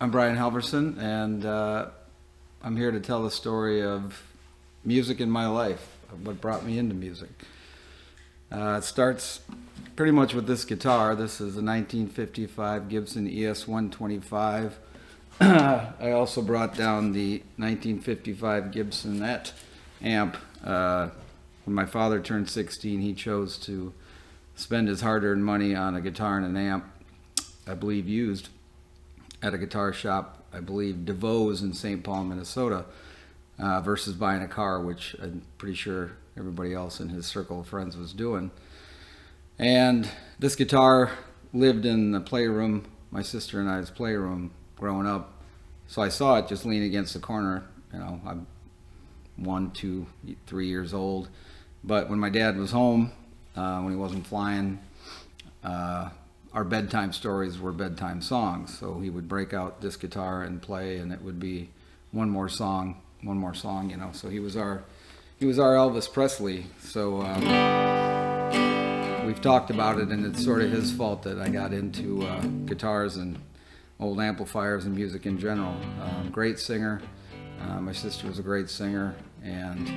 I'm Brian Halverson, and I'm here to tell the story of music in my life, of what brought me into music. It starts pretty much with this guitar. This is a 1955 Gibson ES-125. I also brought down the 1955 Gibson amp. When my father turned 16, he chose to spend his hard-earned money on a guitar and an amp, I believe used at a guitar shop, I believe DeVoe's in St. Paul, Minnesota, versus buying a car, which I'm pretty sure everybody else in his circle of friends was doing. And this guitar lived in the playroom, my sister and I's playroom growing up. So I saw it just lean against the corner. You know, I'm 1, 2, 3 years old. But when my dad was home, when he wasn't flying, our bedtime stories were bedtime songs. So he would break out this guitar and play, and it would be one more song, you know. So he was our Elvis Presley. So we've talked about it, and it's sort of his fault that I got into guitars and old amplifiers and music in general. Great singer. My sister was a great singer, and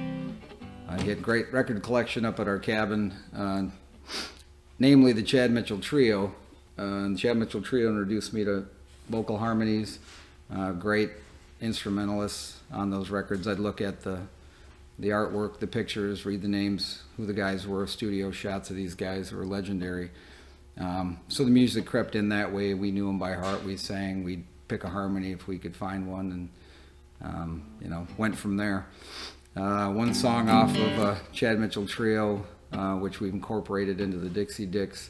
he had a great record collection up at our cabin, namely the Chad Mitchell Trio. The Chad Mitchell Trio introduced me to vocal harmonies, great instrumentalists on those records. I'd look at the artwork, the pictures, read the names, who the guys were, studio shots of these guys who were legendary. So the music crept in that way. We knew them by heart. We sang. We'd pick a harmony if we could find one, and you know, went from there. One song off of Chad Mitchell Trio, which we've incorporated into the Dixie Dicks.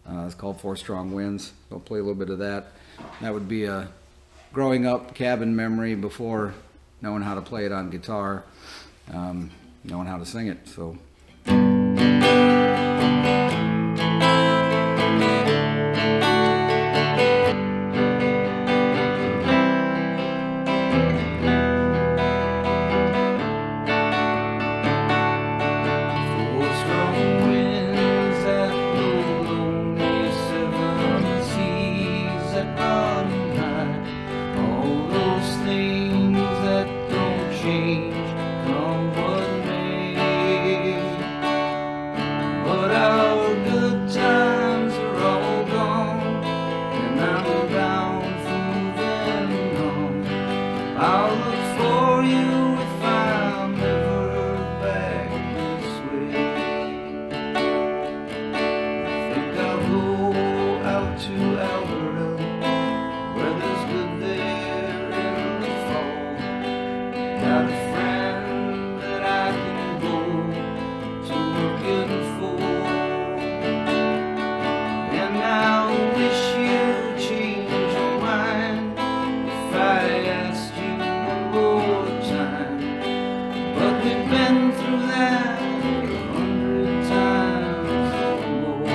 It's called Four Strong Winds. I'll play a little bit of that. That would be a growing up cabin memory before knowing how to play it on guitar, knowing how to sing it. So. I'll look for you if I'm ever back this way. I think I'll go out to Alberta, weather's good there in the fall. Got a friend that I can go to looking for, and I wish you change your mind if I asked you more time. But we've been through that 100 times or more.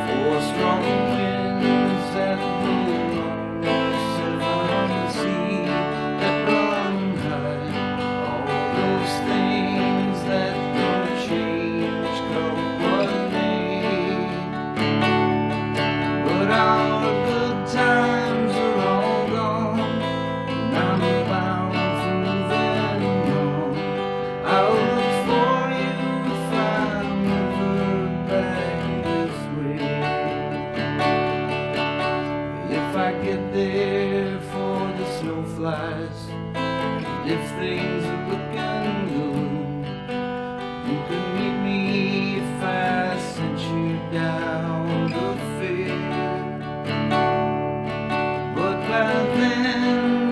Four strong winds that blow on the 7 seas that run high. All those things that don't change come what may. But our good times are all gone, and I'm bound for moving on. I'll look for you if I'm ever back this way. If I get there for the snow flies, and if things are looking good, you can meet me if I sent you down the fair. But by then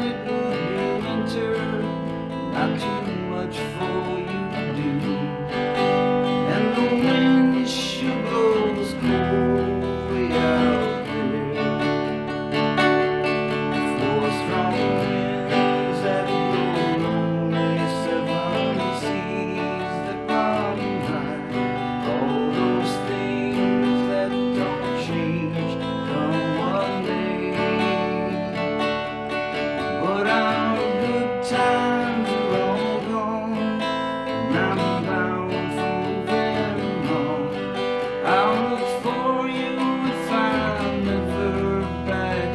it would be winter, not too much for you to do, and the wind sure blows cold way out there. Four strong winds that blow lonely 7 seas that run high. All those things that don't change come what may. But our good times are all gone, and I'm bound for moving on. I'll look for you if I'm ever back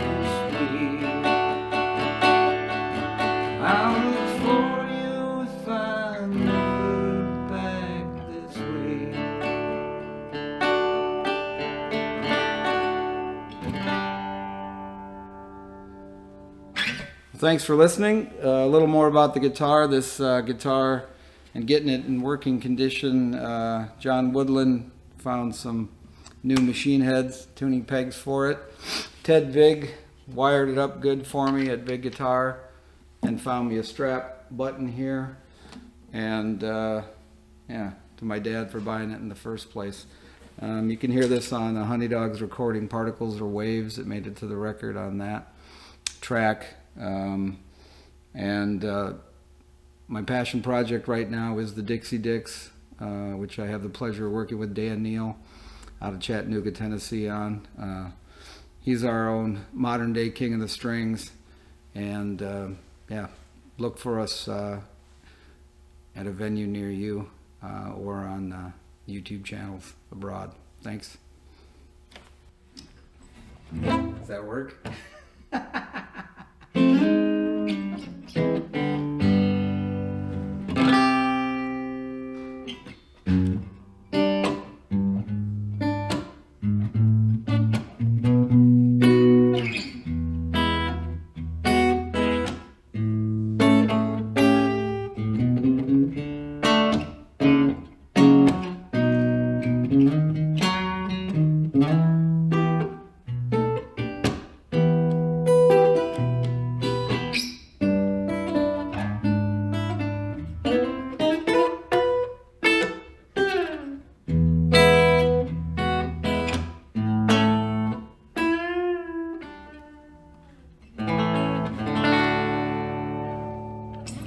thanks for listening. A little more about the guitar. This guitar and getting it in working condition. John Woodland found some new machine heads, tuning pegs for it. Ted Vig wired it up good for me at Vig Guitar and found me a strap button here. And yeah, to my dad for buying it in the first place. You can hear this on Honey Dog's recording, Particles or Waves. It made it to the record on that track. My passion project right now is the Dixie Dicks, which I have the pleasure of working with Dan Neal out of Chattanooga, Tennessee on. He's our own modern day king of the strings. And yeah, look for us at a venue near you or on YouTube channels abroad. Thanks. Does that work?